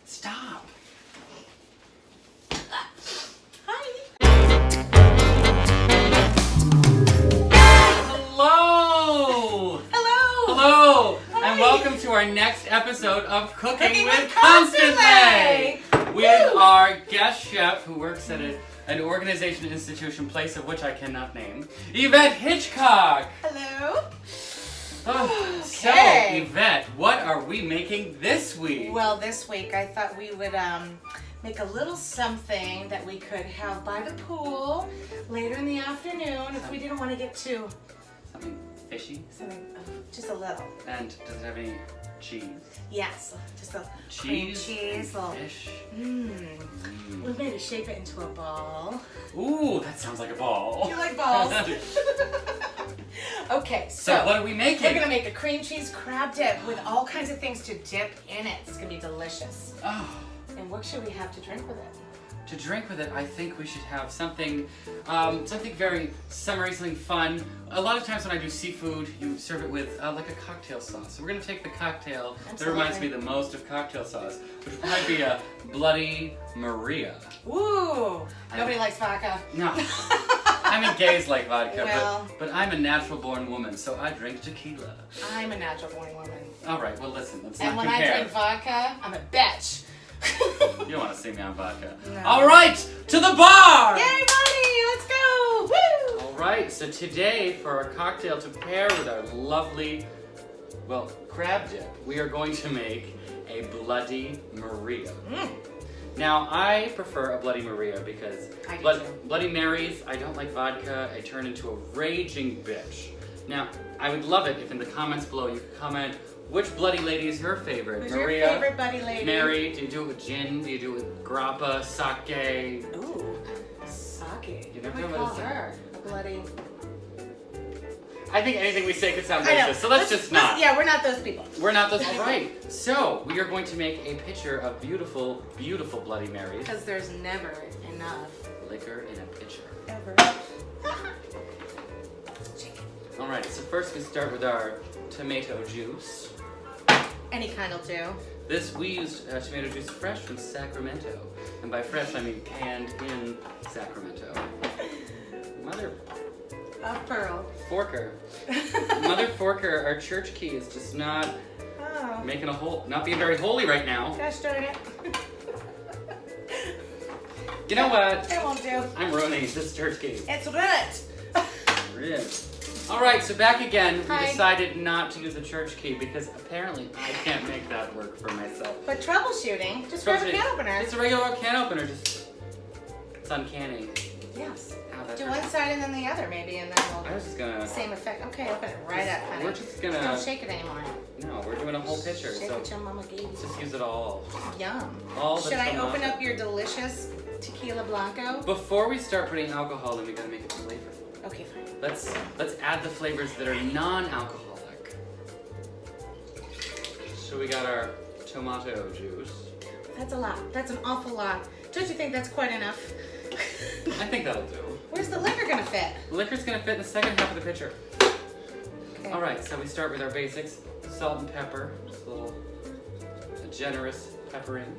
Stop. Hi. Hello. Hello. Hello. Hi. And welcome to our next episode of Cooking with Constantlay. Constantlay with our guest chef who works at an organization, institution, place of which I cannot name, Yvette Hitchcock. Hello. Oh, so, Okay. Yvette, what are we making this week? Well, this week I thought we would make a little something that we could have by the pool later in the afternoon if we didn't want to get too Something fishy? something, just a little. And does it have any cheese? Yes, just a cream cheese, little. Fish? We maybe shape it into a ball. Ooh, that sounds like a ball. You like balls? Okay, So what are we making? we're gonna make a cream cheese crab dip with all kinds of things to dip in it. It's gonna be delicious. Oh, And what should we have to drink with it? to drink with it, I think we should have something, something very summery, something fun. A lot of times when I do seafood, you serve it with like a cocktail sauce. So we're gonna take the cocktail that reminds me the most of cocktail sauce, which would probably be a Bloody Maria. Ooh! Nobody likes vodka. No. I mean, gays like vodka, Well. but I'm a natural-born woman, so I drink tequila. I'm a natural-born woman. All right, well, listen, let's And not when compare. I drink vodka, I'm a bitch. You don't want to see me on vodka. No. All right, to the bar! Yay, buddy! Let's go! Woo! All right, so today, for our cocktail to pair with our lovely, well, crab dip, we are going to make a Bloody Maria. Now, I prefer a Bloody Maria because I do too. Bloody Marys, I don't like vodka. I turn into a raging bitch. Now, I would love it if in the comments below you could comment which Bloody Lady is your favorite. Who's Maria, your favorite buddy lady? Mary, do you do it with gin? Do you do it with grappa, sake? Ooh, sake. You never What do know we what call it's her? A bloody... I think anything we say could sound I know. racist, so let's just not. Yeah, we're not those people. We're not those. All right. So we are going to make a pitcher of beautiful, beautiful Bloody Marys. Because there's never enough. Liquor in a pitcher. Ever. Chicken. All right. So first we start with our tomato juice. Any kind will do. We used tomato juice fresh from Sacramento, and by fresh I mean canned in Sacramento. Mother Of pearl. Forker. Mother Forker, our church key is just not Oh. making not being very holy right now. Gosh darn it. You know what? It won't do. I'm ruining this church key. It's lit. Really? All right, so back again. We Hi. decided not to use the church key because apparently I can't make that work for myself. But troubleshooting, just grab a can opener. It's a regular can opener. Just it's uncanny. Yes. How that Do hurts. one side and then the other maybe, and then I we'll was just gonna. same effect. Okay, open it right up, honey. We're just gonna. Don't shake it anymore. No, we're doing a whole pitcher, Shake so what your mama gave you. just use it all. Yum. All the Should I tomato. open up your delicious tequila blanco? Before we start putting alcohol in, we gotta make it flavorful. Okay, fine. Let's add the flavors that are non-alcoholic. So we got our tomato juice. That's a lot. That's an awful lot. Don't you think that's quite enough? I think that'll do. Where's the liquor gonna fit? The liquor's gonna fit in the second half of the pitcher. Okay. All right, so we start with our basics: salt and pepper, just a generous peppering.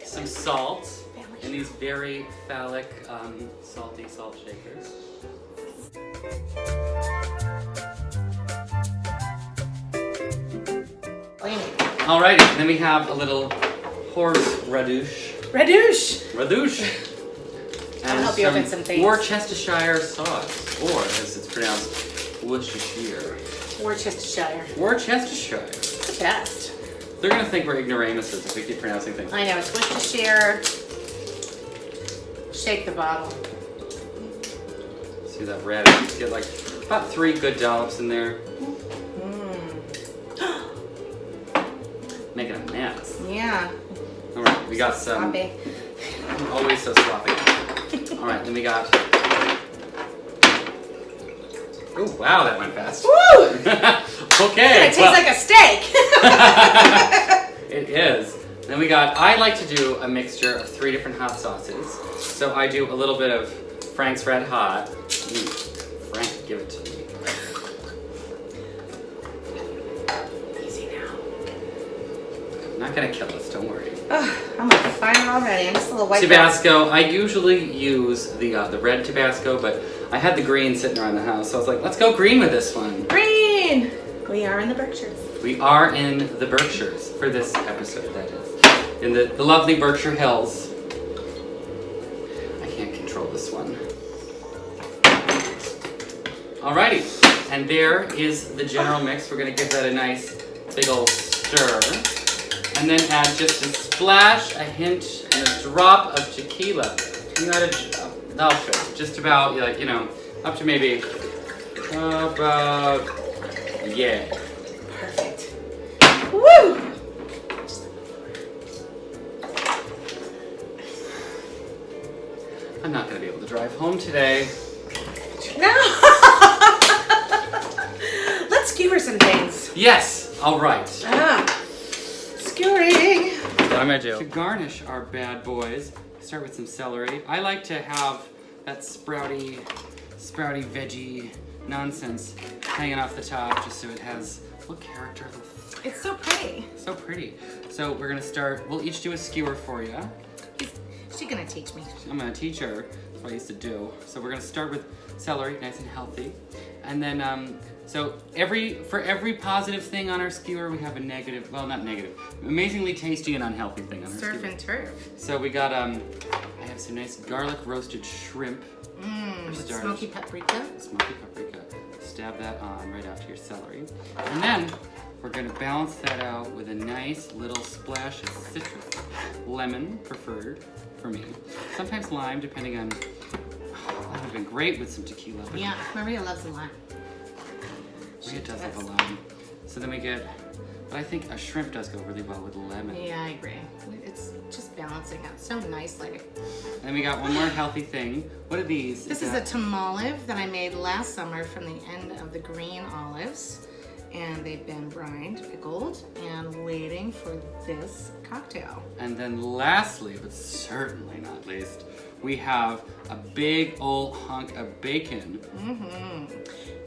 Some salt in these very phallic, salty salt shakers. All right, then we have a little horse radouche. Radouche. And I'll help you open some things. Worcestershire sauce, or as it's pronounced, Worcestershire. Worcestershire. Worcestershire. The best. They're gonna think we're ignoramuses if we keep pronouncing things. I know, it's Worcestershire. Shake the bottle. See that red? Get like about 3 good dollops in there. Making a mess. Yeah. All right, we got some. Sloppy. Always so sloppy. All right, then we got. Oh wow, that went fast. Woo! Okay. It tastes like a steak. It is. Then we got. I like to do a mixture of 3 different hot sauces. So I do a little bit of Frank's Red Hot. Frank, give it to me. gonna kill us, don't worry. I'm on fire already. I'm just a little white. Tabasco, I usually use the red Tabasco, but I had the green sitting around the house, so I was like, let's go green with this one. Green! We are in the Berkshires. We are in the Berkshires for this episode, that is. In the lovely Berkshire Hills. I can't control this one. Alrighty, and there is the general mix. We're gonna give that a nice big old stir. And then add just a splash, a hint, and a drop of tequila. You add I'll show you. Just about, like, you know, up to maybe about, yeah. Perfect. Woo! I'm not gonna be able to drive home today. No! Let's skewer some things. Yes, all right. Skewering. What am I doing? To garnish our bad boys, start with some celery. I like to have that sprouty veggie nonsense hanging off the top, just so it has what character? It's so pretty. So pretty. So we're gonna start. We'll each do a skewer for you. She's gonna teach me. I'm gonna teach her. That's what I used to do. So we're gonna start with celery, nice and healthy, and then so for every positive thing on our skewer, we have a negative. Well, not negative. Amazingly tasty and unhealthy thing on our skewer. Surf and turf. So we got I have some nice garlic roasted shrimp. With smoky paprika. Smoky paprika. Stab that on right after your celery, and then we're gonna balance that out with a nice little splash of citrus, lemon preferred for me. Sometimes lime, depending on. That would have been great with some tequila. But Yeah, Maria loves the lime. Maria does love a lime. So then we get. But I think a shrimp does go really well with lemon. Yeah, I agree. It's just balancing out so nicely. And then we got one more healthy thing. What are these? This is a tamale that I made last summer from the end of the green olives. And they've been brined, pickled, and waiting for this cocktail. And then lastly, but certainly not least, we have a big old hunk of bacon.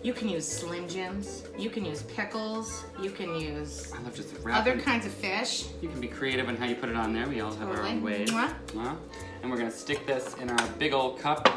You can use Slim Jims, you can use pickles, you can use I love just other wrapping. kinds of fish. You can be creative in how you put it on there. We all have our own Totally. ways. Mwah. And we're gonna stick this in our big old cup.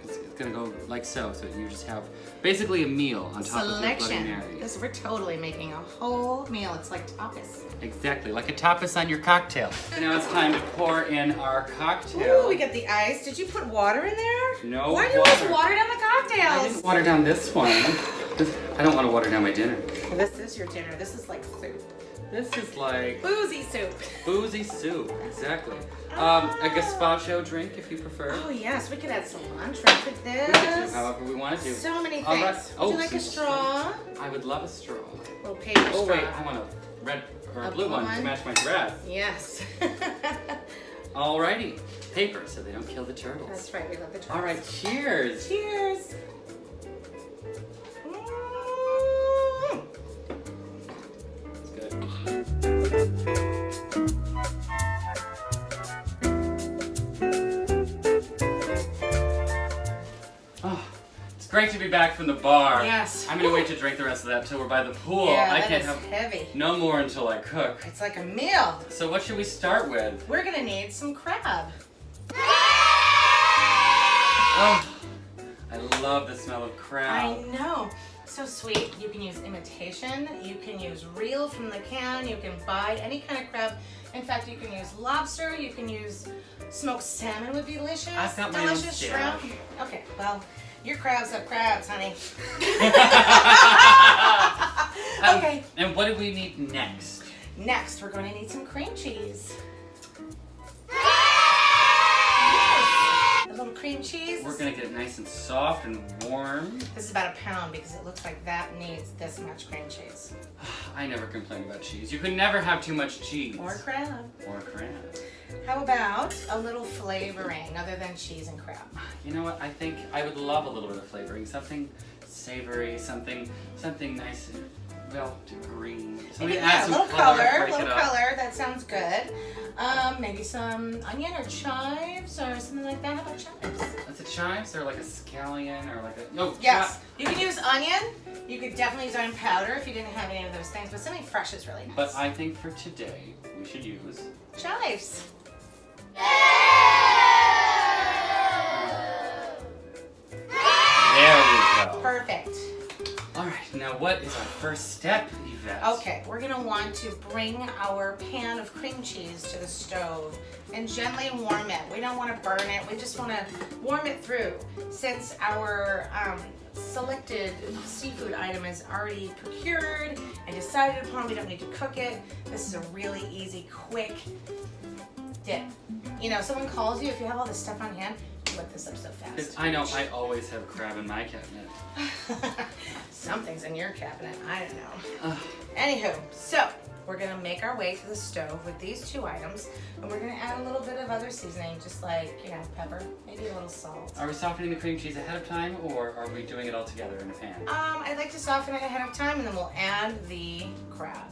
It's gonna go like so. So you just have basically a meal on top of your Bloody Selection. Mary. We're totally making a whole meal. It's like tapas. Exactly, like a tapas on your cocktail. And now it's time to pour in our cocktail. Ooh, we got the ice. Did you put water in there? No Why do you water. always water down the cocktails? I didn't water down this one. I don't want to water down my dinner. This is your dinner. This is like soup. This is like Boozy soup. boozy soup, exactly. A gazpacho drink if you prefer. Oh yes, we could add cilantro to this. We can do however we want to do. So many things. All right. Would you Oh, like a some straw? I would love a straw. Little paper Oh straw. wait, I want a red or a A blue blue one to one? match my dress. Yes. Alrighty, paper so they don't kill the turtles. That's right. We love the turtles. All right, cheers. Cheers. That's good. Oh, it's great to be back from the bar. Yes. I'm gonna wait to drink the rest of that till we're by the pool. Yeah, I that can't is have heavy. no more until I cook. It's like a meal. So what should we start with? We're gonna need some crab. Oh, I love the smell of I crab. know. So sweet. You can use imitation. You can use real from the can. You can buy any kind of crab. In fact, you can use lobster. You can use smoked salmon would be delicious. I've got my own delicious stash. shrimp. Okay, well, your crabs have crabs, honey. Okay. And what do we need next? Next, we're going to need some cream cheese. A little cream cheese. We're gonna get it nice and soft and warm. This is about a pound because it looks like that needs this much cream cheese. I never complain about cheese. You can never have too much cheese. Or crab. Or crab. How about a little flavoring other than cheese and crab? You know what? I think I would love a little bit of flavoring. Something savory, something nice and well green. Maybe, Something add a some little color, break it up. that sounds good. Maybe some onion or chives or something like that. How about chives? Is it chives or like a scallion or like a no? Yes, you can use onion, You could definitely use on powder if you didn't have any of those things, but something fresh is really nice. But I think for today, we should use chives. There we go. Perfect. All right, now what is our first step, Yvette? Okay, we're gonna want to bring our pan of cream cheese to the stove and gently warm it. We don't want to burn it. We just want to warm it through. Since our selected seafood item is already procured and decided upon, we don't need to cook it. This is a really easy, quick dip. You know, someone calls you, if you have all this stuff on hand, you whip this up so fast. I know, I always have crab in my cabinet. Something's in your cabinet, I don't know. Anywho, so we're gonna make our way to the stove with these two items, and we're gonna add a little bit of other seasoning, just like, you know, pepper, maybe a little salt. Are we softening the cream cheese ahead of time, or are we doing it all together in a pan? I'd like to soften it ahead of time, and then we'll add the crab.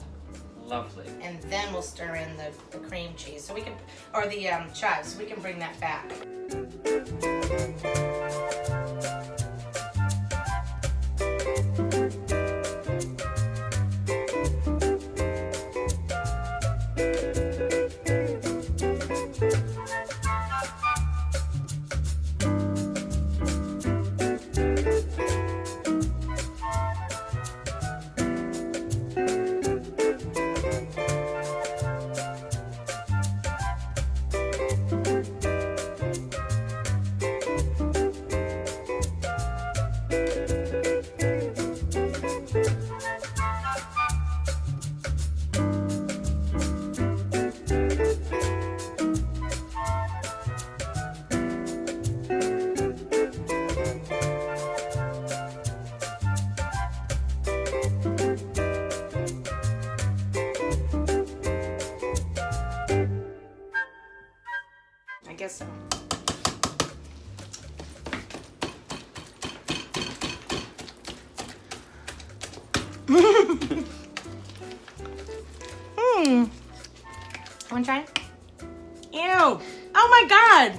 Lovely. And then we'll stir in the cream cheese, so we can, or the chives, so we can bring that back. I guess so. Wanna try? Ew! Oh my god!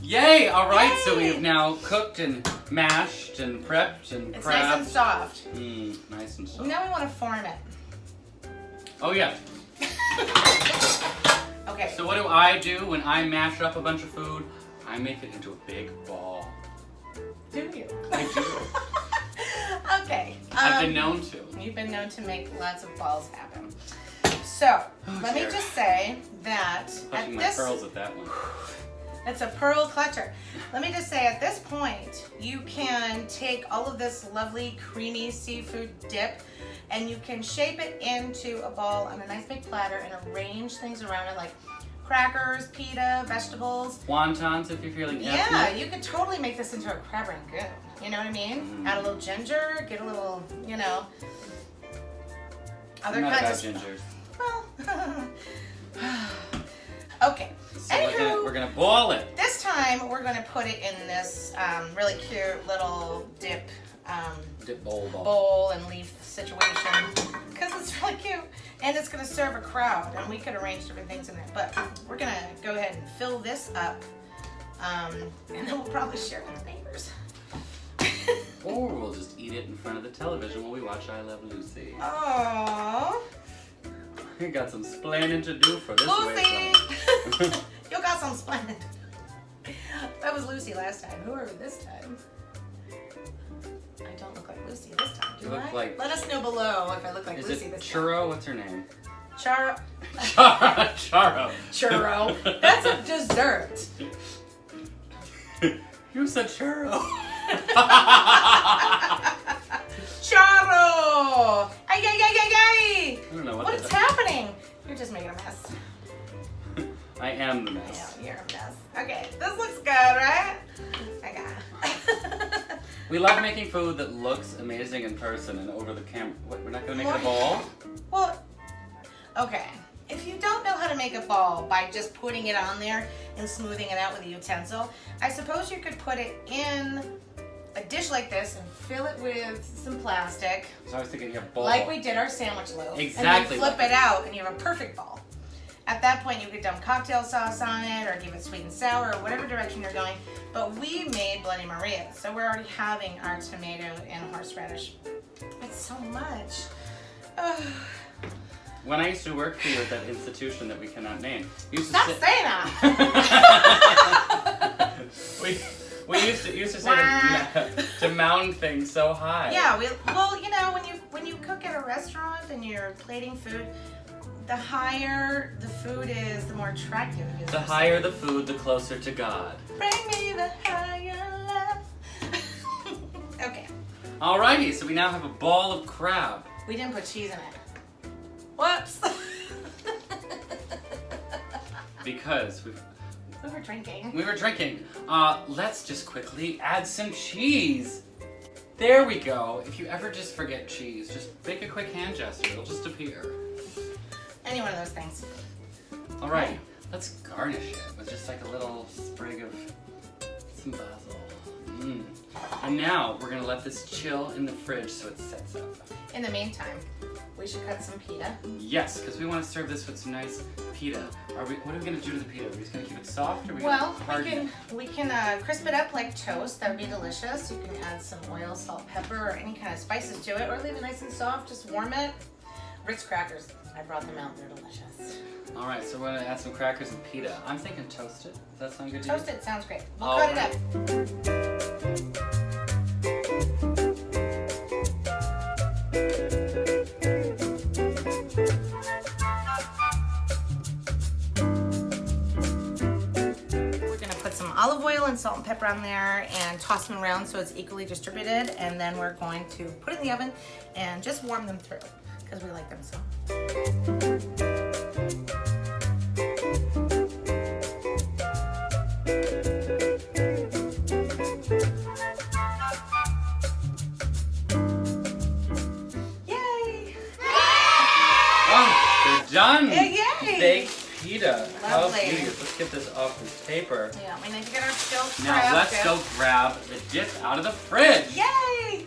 Yay! All right, so we have now cooked and mashed and prepped and It's crabbed. nice and soft. Nice and soft. Now we want to form it. Oh yeah. Okay. So what do I do when I mash up a bunch of food? I make it into a big ball. Do you? I do. Okay. I've been known to. You've been known to make lots of balls happen. So, let me dear. just say that Clutching at my this, pearls at that one. it's a pearl clutcher. Let me just say at this point, you can take all of this lovely creamy seafood dip and you can shape it into a ball on a nice big platter and arrange things around it like crackers, pita, vegetables. Wontons if you're feeling Yeah, ethnic. you could totally make this into a crab rangoon. You know what I mean? Add a little ginger, get a little, you know, other I'm not kinds about of gingers. Well, okay. So Anywho, we're gonna boil it. this time we're going to put it in this really cute little dip Dip bowl. bowl and leaf situation because it's really cute and it's going to serve a crowd and we could arrange different things in there. But we're going to go ahead and fill this up and then we'll probably share it with the neighbors. Or we'll just eat it in front of the television while we watch I Love Lucy. Aww. We got some planning to do for this Lucy! way. You got some splendid. That was Lucy last time. Who are we this time? I don't look like Lucy this time, do You look I? like- Let us know below if I look like Is Lucy it this time. Churro? What's her name? Churro. Churro. Churro. That's a dessert. You said churro. Churro! Ay, ay, ay, ay, ay! I don't know what What's happening? You're just making a mess. I am the Yeah, mess. you're a mess. Okay, this looks good, right? Okay. We love making food that looks amazing in person and over the camera. What, we're not gonna make it a bowl? Well, okay. If you don't know how to make a ball by just putting it on there and smoothing it out with a utensil, I suppose you could put it in a dish like this and fill it with some plastic. So I was thinking you have a bowl. Like we did our sandwich loaf. Exactly. And then flip it out and you have a perfect ball. At that point, you could dump cocktail sauce on it or give it sweet and sour or whatever direction you're going. But we made Bloody Marias, so we're already having our tomato and horseradish. It's so much. Ugh. When I used to work for you at that institution that we cannot name, you used to Stop sit- saying that! we used to say to mound things so high. Yeah, well, you know, when you cook at a restaurant and you're plating food, the higher the food is, the more attractive it is. The higher the food, the closer to God. Bring me the higher love. Okay. Alrighty, so we now have a ball of crab. We didn't put cheese in it. Whoops. Because We were drinking. we were drinking. Let's just quickly add some cheese. There we go. If you ever just forget cheese, just make a quick hand gesture. It'll just appear. Any one of those things. Alright, let's garnish it with just like a little sprig of some basil. And now we're gonna let this chill in the fridge so it sets up. In the meantime, we should cut some pita. Yes, because we want to serve this with some nice pita. What are we gonna do to the pita? Are we just gonna keep it soft, or are we Well, gonna harden it? we can crisp it up like toast. That would be delicious. You can add some oil, salt, pepper, or any kind of spices to it, or leave it nice and soft. Just warm it. Ritz crackers. I brought them out. They're delicious. All right, so we're gonna add some crackers and pita. I'm thinking toast it. Does that sound good to Toast you? it. Sounds great. We'll All cut it right. up. We're gonna put some olive oil and salt and pepper on there and toss them around so it's equally distributed. And then we're going to put it in the oven and just warm them through because we like them so. Yay! Oh, they're done. Yay! Baked pita. How Lovely. beautiful. Let's get this off the paper. Yeah, we need to get our stove Now prepped. let's go grab the dip out of the fridge. Yay!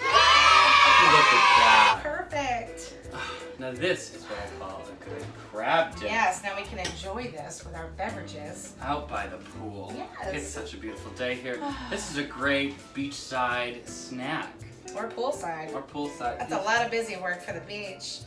Look at that. Perfect. Now this is what I call a good crab dip. Yes, now we can enjoy this with our beverages. Out by the pool. Yes. It's such a beautiful day here. This is a great beachside snack. Or poolside. Or poolside. That's a lot of busy work for the beach.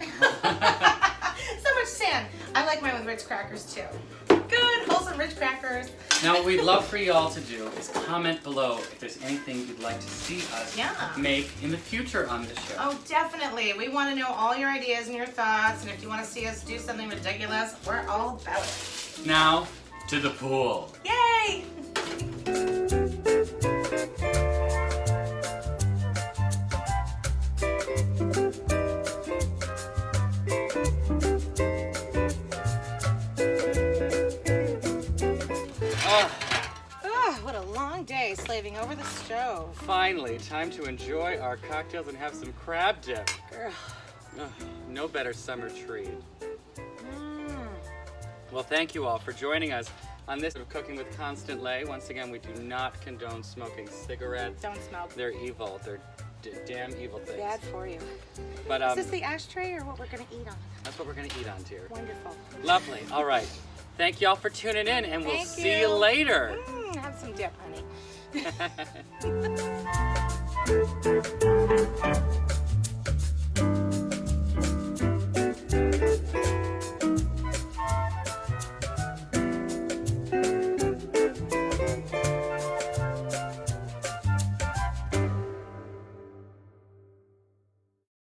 So much sand. I like mine with Ritz crackers too. Good, wholesome Ritz crackers. Now what we'd love for y'all to do is comment below if there's anything you'd like to see us make in the future on this show. Oh, definitely. We want to know all your ideas and your thoughts. And if you want to see us do something ridiculous, we're all about it. Now, to the pool. Yay! What a long day slaving over the stove. Finally, time to enjoy our cocktails and have some crab dip. Girl. No better summer treat. Well, thank you all for joining us on this of Cooking with Constantlay. Once again, we do not condone smoking cigarettes. Don't smoke. They're evil. They're damn evil things. Bad for you. But Is this the ashtray or what we're going to eat on? that's what we're going to eat on, dear. Wonderful. Lovely. All right. Thank you all for tuning in, and we'll Thank see you you. later. Have some dip, honey.